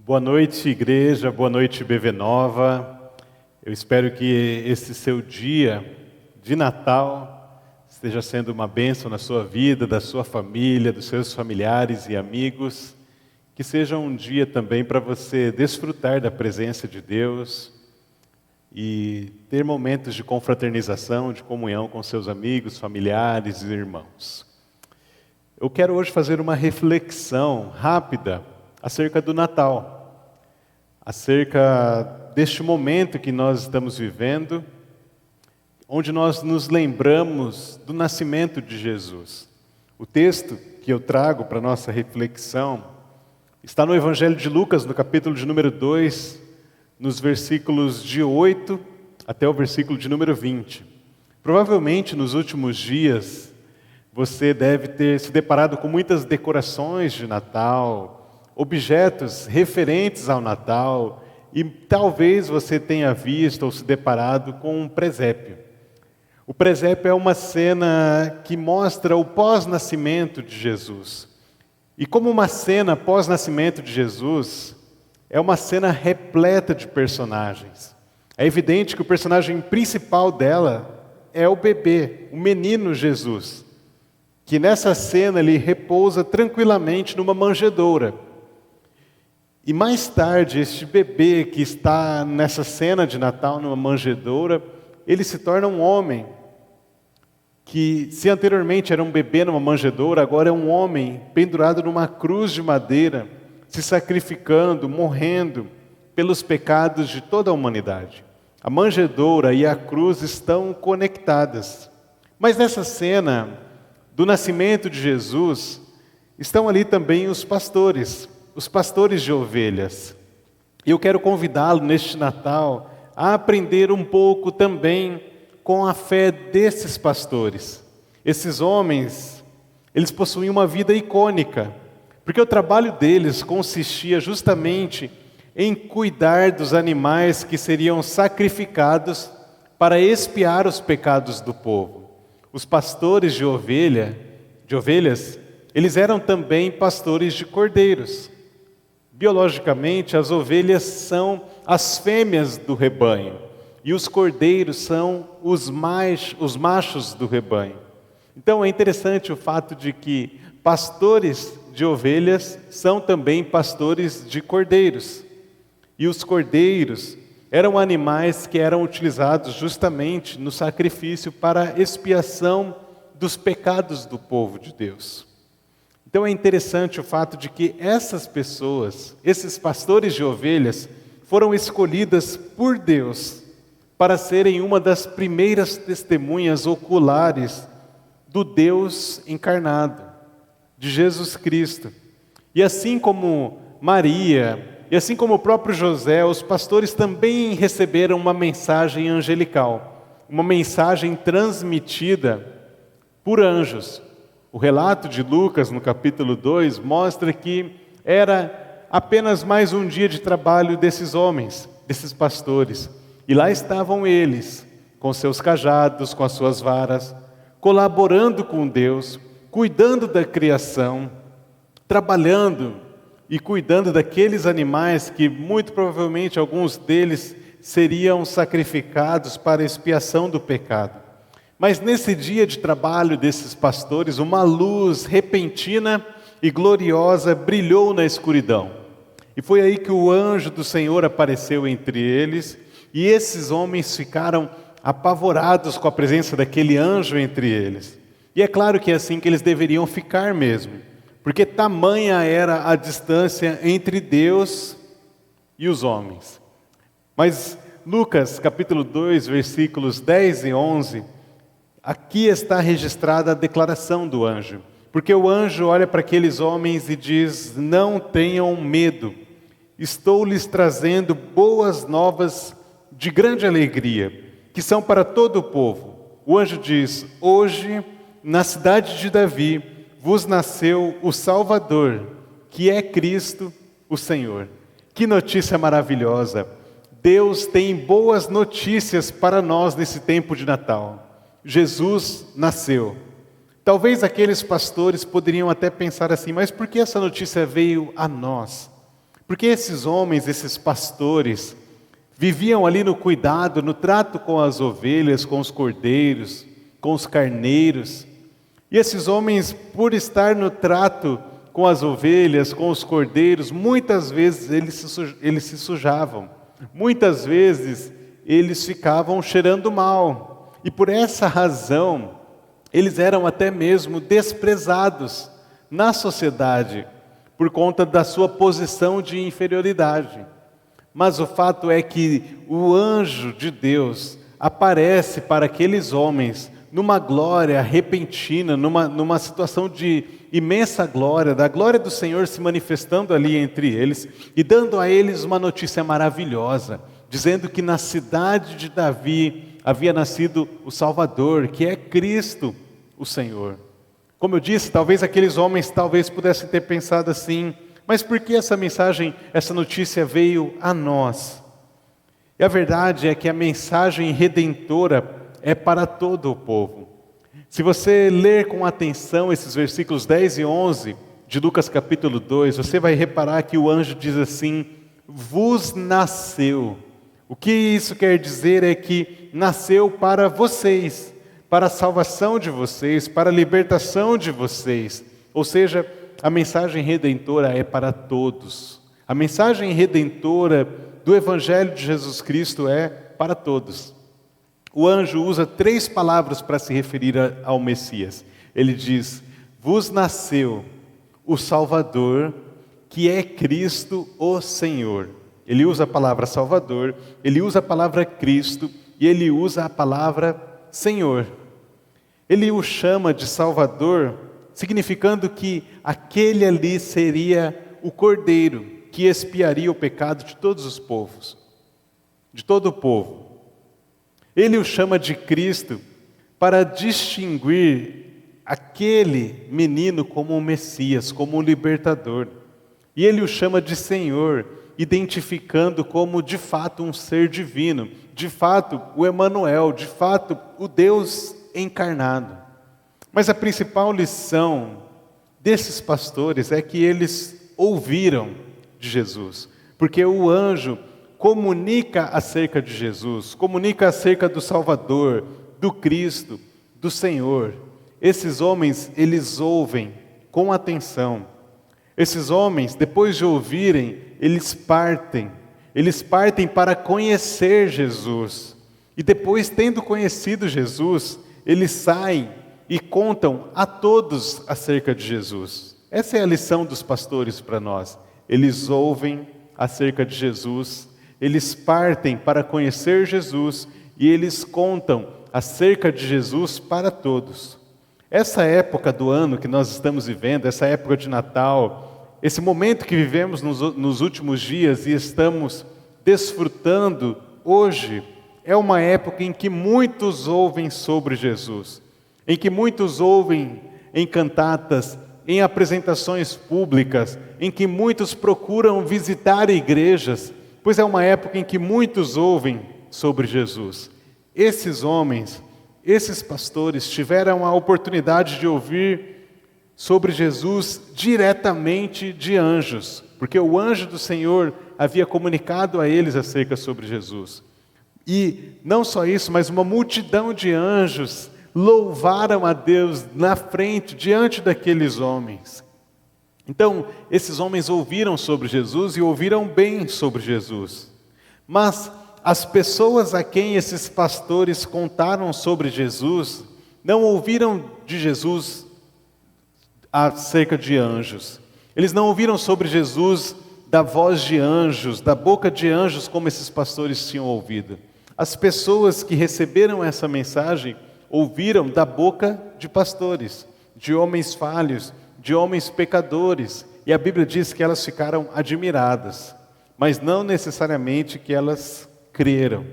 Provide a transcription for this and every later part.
Boa noite, igreja, boa noite, BV Nova. Eu espero que esse seu dia de Natal esteja sendo uma bênção na sua vida, da sua família, dos seus familiares e amigos. Que seja um dia também para você desfrutar da presença de Deus e ter momentos de confraternização, de comunhão com seus amigos, familiares e irmãos. Eu quero hoje fazer uma reflexão rápida acerca do Natal. Acerca deste momento que nós estamos vivendo, onde nós nos lembramos do nascimento de Jesus. O texto que eu trago para a nossa reflexão está no Evangelho de Lucas, no capítulo de número 2, nos versículos de 8 até o versículo de número 20. Provavelmente nos últimos dias você deve ter se deparado com muitas decorações de Natal, objetos referentes ao Natal, e talvez você tenha visto ou se deparado com um presépio. O presépio é uma cena que mostra o pós-nascimento de Jesus. E como uma cena pós-nascimento de Jesus, é uma cena repleta de personagens. É evidente que o personagem principal dela é o bebê, o menino Jesus, que nessa cena ele repousa tranquilamente numa manjedoura. E mais tarde, este bebê que está nessa cena de Natal, numa manjedoura, ele se torna um homem, que se anteriormente era um bebê numa manjedoura, agora é um homem pendurado numa cruz de madeira, se sacrificando, morrendo pelos pecados de toda a humanidade. A manjedoura e a cruz estão conectadas. Mas nessa cena do nascimento de Jesus, estão ali também os pastores de ovelhas. E eu quero convidá-lo neste Natal a aprender um pouco também com a fé desses pastores. Esses homens, eles possuíam uma vida icônica, porque o trabalho deles consistia justamente em cuidar dos animais que seriam sacrificados para expiar os pecados do povo. Os pastores de ovelhas, eles eram também pastores de cordeiros. Biologicamente, as ovelhas são as fêmeas do rebanho e os cordeiros são os machos do rebanho. Então é interessante o fato de que pastores de ovelhas são também pastores de cordeiros. E os cordeiros eram animais que eram utilizados justamente no sacrifício para expiação dos pecados do povo de Deus. Então é interessante o fato de que essas pessoas, esses pastores de ovelhas, foram escolhidas por Deus para serem uma das primeiras testemunhas oculares do Deus encarnado, de Jesus Cristo. E assim como Maria, e assim como o próprio José, os pastores também receberam uma mensagem angelical, uma mensagem transmitida por anjos. O relato de Lucas, no capítulo 2, mostra que era apenas mais um dia de trabalho desses homens, desses pastores. E lá estavam eles, com seus cajados, com as suas varas, colaborando com Deus, cuidando da criação, trabalhando e cuidando daqueles animais que muito provavelmente alguns deles seriam sacrificados para a expiação do pecado. Mas nesse dia de trabalho desses pastores, uma luz repentina e gloriosa brilhou na escuridão. E foi aí que o anjo do Senhor apareceu entre eles, e esses homens ficaram apavorados com a presença daquele anjo entre eles. E é claro que é assim que eles deveriam ficar mesmo, porque tamanha era a distância entre Deus e os homens. Mas Lucas capítulo 2, versículos 10 e 11, aqui está registrada a declaração do anjo, porque o anjo olha para aqueles homens e diz: não tenham medo, estou lhes trazendo boas novas de grande alegria, que são para todo o povo. O anjo diz: hoje, na cidade de Davi, vos nasceu o Salvador, que é Cristo o Senhor. Que notícia maravilhosa! Deus tem boas notícias para nós nesse tempo de Natal. Jesus nasceu. Talvez aqueles pastores poderiam até pensar assim: mas por que essa notícia veio a nós? Porque esses homens, esses pastores, viviam ali no cuidado, no trato com as ovelhas, com os cordeiros, com os carneiros. E esses homens, por estar no trato com as ovelhas, com os cordeiros, muitas vezes eles se sujavam. Muitas vezes eles ficavam cheirando mal. E por essa razão, eles eram até mesmo desprezados na sociedade, por conta da sua posição de inferioridade. Mas o fato é que o anjo de Deus aparece para aqueles homens numa glória repentina, numa situação de imensa glória, da glória do Senhor se manifestando ali entre eles e dando a eles uma notícia maravilhosa, dizendo que na cidade de Davi havia nascido o Salvador, que é Cristo, o Senhor. Como eu disse, talvez aqueles homens pudessem ter pensado assim: mas por que essa mensagem, essa notícia veio a nós? E a verdade é que a mensagem redentora é para todo o povo. Se você ler com atenção esses versículos 10 e 11 de Lucas capítulo 2, você vai reparar que o anjo diz assim: vos nasceu. O que isso quer dizer é que nasceu para vocês, para a salvação de vocês, para a libertação de vocês. Ou seja, a mensagem redentora é para todos. A mensagem redentora do Evangelho de Jesus Cristo é para todos. O anjo usa 3 palavras para se referir ao Messias. Ele diz: vos nasceu o Salvador, que é Cristo o Senhor. Ele usa a palavra Salvador, ele usa a palavra Cristo e ele usa a palavra Senhor. Ele o chama de Salvador, significando que aquele ali seria o Cordeiro que expiaria o pecado de todos os povos, de todo o povo. Ele o chama de Cristo para distinguir aquele menino como o Messias, como o libertador. E ele o chama de Senhor, identificando como de fato um ser divino, de fato o Emanuel, de fato o Deus encarnado. Mas a principal lição desses pastores é que eles ouviram de Jesus, porque o anjo comunica acerca de Jesus, comunica acerca do Salvador, do Cristo, do Senhor. Esses homens, eles ouvem com atenção. Esses homens, depois de ouvirem, eles partem para conhecer Jesus. E depois, tendo conhecido Jesus, eles saem e contam a todos acerca de Jesus. Essa é a lição dos pastores para nós. Eles ouvem acerca de Jesus, eles partem para conhecer Jesus e eles contam acerca de Jesus para todos. Essa época do ano que nós estamos vivendo, essa época de Natal, esse momento que vivemos nos últimos dias e estamos desfrutando hoje, é uma época em que muitos ouvem sobre Jesus, em que muitos ouvem em cantatas, em apresentações públicas, em que muitos procuram visitar igrejas, pois é uma época em que muitos ouvem sobre Jesus. Esses homens, esses pastores tiveram a oportunidade de ouvir sobre Jesus diretamente de anjos, porque o anjo do Senhor havia comunicado a eles acerca sobre Jesus. E não só isso, mas uma multidão de anjos louvaram a Deus na frente, diante daqueles homens. Então, esses homens ouviram sobre Jesus e ouviram bem sobre Jesus. Mas as pessoas a quem esses pastores contaram sobre Jesus, não ouviram de Jesus acerca de anjos. Eles não ouviram sobre Jesus da voz de anjos, da boca de anjos, como esses pastores tinham ouvido. As pessoas que receberam essa mensagem ouviram da boca de pastores, de homens falhos, de homens pecadores, e a Bíblia diz que elas ficaram admiradas, mas não necessariamente que elas creram.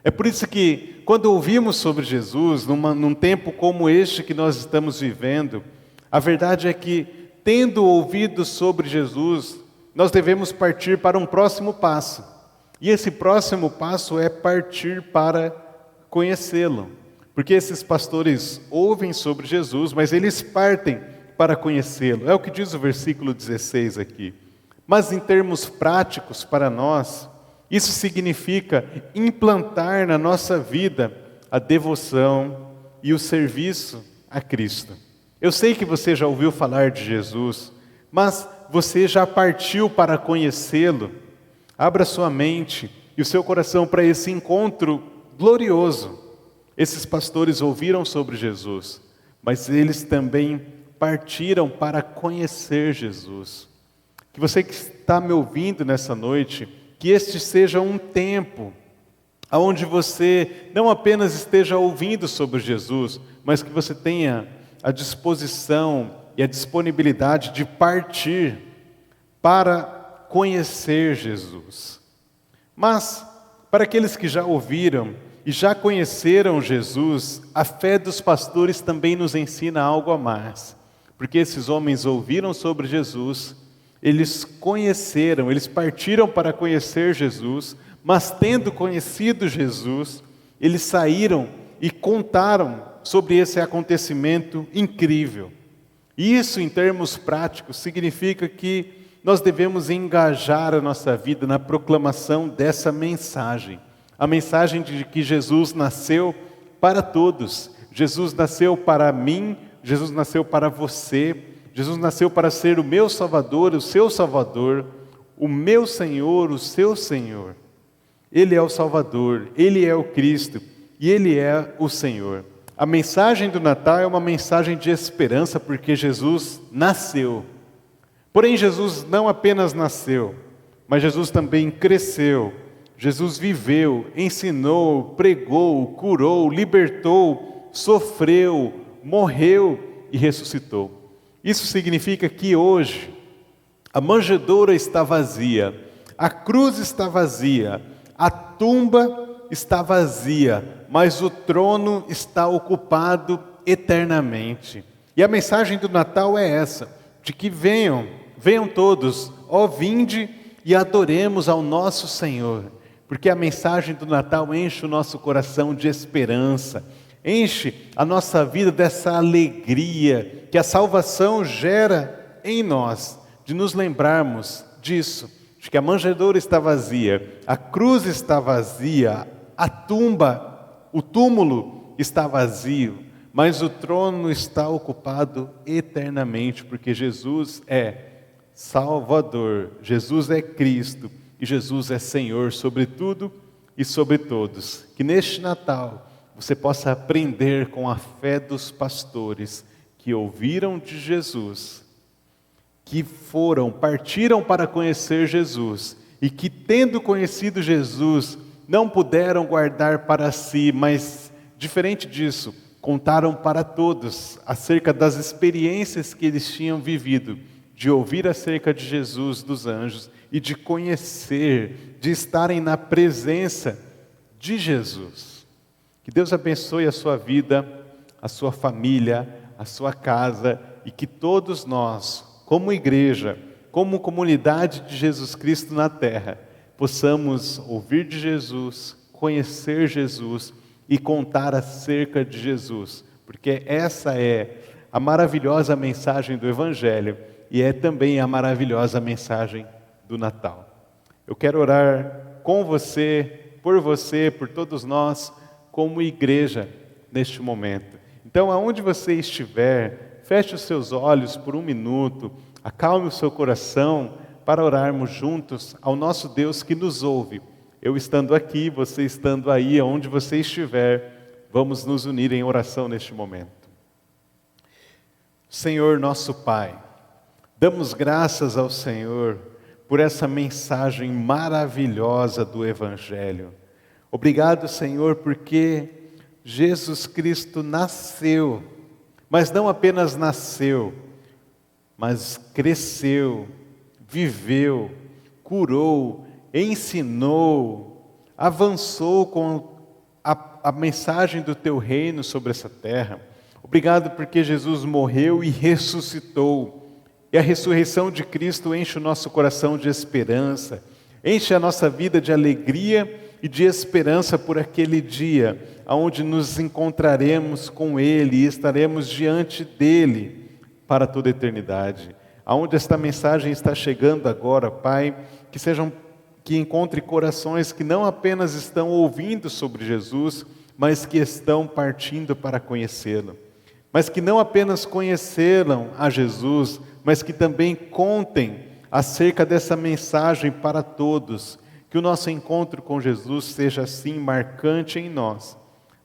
É por isso que, quando ouvimos sobre Jesus, num tempo como este que nós estamos vivendo, a verdade é que, tendo ouvido sobre Jesus, nós devemos partir para um próximo passo, e esse próximo passo é partir para conhecê-lo. Porque esses pastores ouvem sobre Jesus, mas eles partem para conhecê-lo. É o que diz o versículo 16 aqui. Mas em termos práticos para nós, isso significa implantar na nossa vida a devoção e o serviço a Cristo. Eu sei que você já ouviu falar de Jesus, mas você já partiu para conhecê-lo. Abra sua mente e o seu coração para esse encontro glorioso. Esses pastores ouviram sobre Jesus, mas eles também partiram para conhecer Jesus. Que você que está me ouvindo nessa noite, que este seja um tempo onde você não apenas esteja ouvindo sobre Jesus, mas que você tenha a disposição e a disponibilidade de partir para conhecer Jesus. Mas, para aqueles que já ouviram e já conheceram Jesus, a fé dos pastores também nos ensina algo a mais. Porque esses homens ouviram sobre Jesus, eles conheceram, eles partiram para conhecer Jesus, mas tendo conhecido Jesus, eles saíram e contaram sobre esse acontecimento incrível. Isso, em termos práticos, significa que nós devemos engajar a nossa vida na proclamação dessa mensagem. A mensagem de que Jesus nasceu para todos. Jesus nasceu para mim, Jesus nasceu para você, Jesus nasceu para ser o meu Salvador, o seu Salvador, o meu Senhor, o seu Senhor. Ele é o Salvador, Ele é o Cristo e Ele é o Senhor. A mensagem do Natal é uma mensagem de esperança porque Jesus nasceu. Porém, Jesus não apenas nasceu, mas Jesus também cresceu. Jesus viveu, ensinou, pregou, curou, libertou, sofreu, morreu e ressuscitou. Isso significa que hoje a manjedoura está vazia, a cruz está vazia, a tumba está vazia, mas o trono está ocupado eternamente. E a mensagem do Natal é essa, de que venham todos, ó vinde e adoremos ao nosso Senhor, porque a mensagem do Natal enche o nosso coração de esperança, enche a nossa vida dessa alegria que a salvação gera em nós, de nos lembrarmos disso, de que a manjedoura está vazia, a cruz está vazia, a tumba, o túmulo está vazio, mas o trono está ocupado eternamente, porque Jesus é Salvador, Jesus é Cristo e Jesus é Senhor sobre tudo e sobre todos. Que neste Natal você possa aprender com a fé dos pastores que ouviram de Jesus, que partiram para conhecer Jesus e que, tendo conhecido Jesus, não puderam guardar para si, mas, diferente disso, contaram para todos acerca das experiências que eles tinham vivido, de ouvir acerca de Jesus dos anjos e de conhecer, de estarem na presença de Jesus. Que Deus abençoe a sua vida, a sua família, a sua casa e que todos nós, como igreja, como comunidade de Jesus Cristo na terra, possamos ouvir de Jesus, conhecer Jesus e contar acerca de Jesus, porque essa é a maravilhosa mensagem do Evangelho e é também a maravilhosa mensagem do Natal. Eu quero orar com você, por todos nós, como igreja neste momento. Então, aonde você estiver, feche os seus olhos por um minuto, acalme o seu coração para orarmos juntos ao nosso Deus que nos ouve. Eu estando aqui, você estando aí, aonde você estiver, vamos nos unir em oração neste momento. Senhor nosso Pai, damos graças ao Senhor por essa mensagem maravilhosa do Evangelho. Obrigado, Senhor, porque Jesus Cristo nasceu, mas não apenas nasceu, mas cresceu, viveu, curou, ensinou, avançou com a mensagem do Teu reino sobre essa terra. Obrigado porque Jesus morreu e ressuscitou. E a ressurreição de Cristo enche o nosso coração de esperança, enche a nossa vida de alegria e de esperança por aquele dia, onde nos encontraremos com Ele e estaremos diante dEle para toda a eternidade. aonde esta mensagem está chegando agora, Pai, que encontre corações que não apenas estão ouvindo sobre Jesus, mas que estão partindo para conhecê-lo. Mas que não apenas conheceram a Jesus, mas que também contem acerca dessa mensagem para todos. Que o nosso encontro com Jesus seja assim marcante em nós,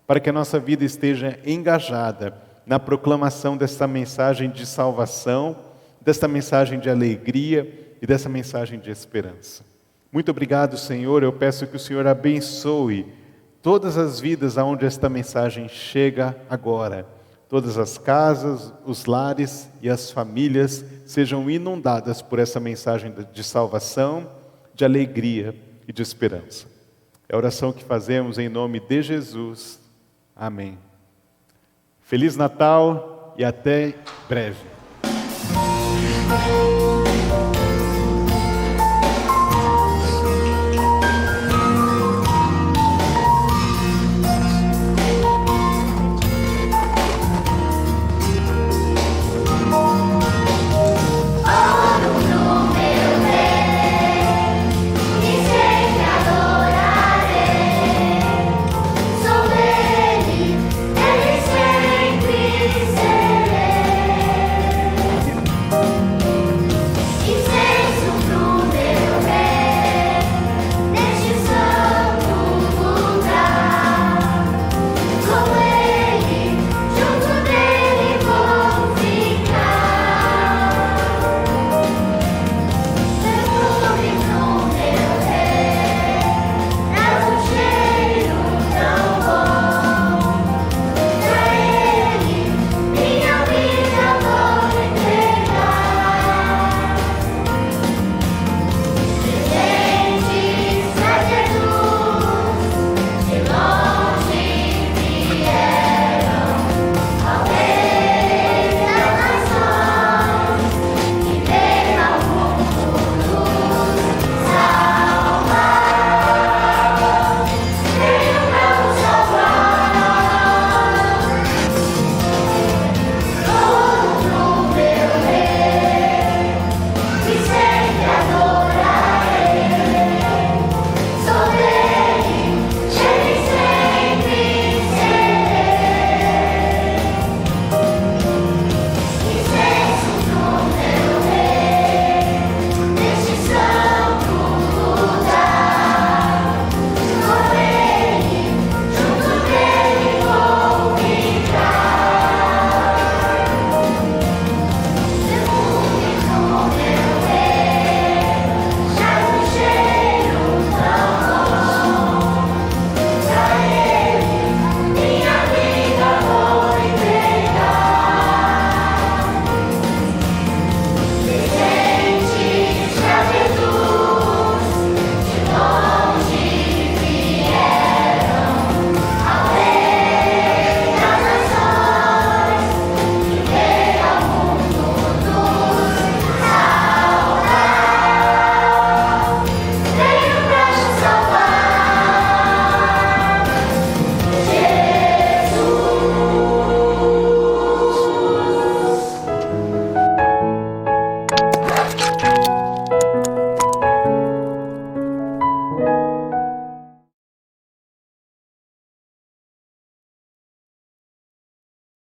para que a nossa vida esteja engajada na proclamação dessa mensagem de salvação, dessa mensagem de alegria e dessa mensagem de esperança. Muito obrigado, Senhor. Eu peço que o Senhor abençoe todas as vidas aonde esta mensagem chega agora. Todas as casas, os lares e as famílias sejam inundadas por essa mensagem de salvação, de alegria e de esperança. É a oração que fazemos em nome de Jesus. Amém. Feliz Natal e até breve.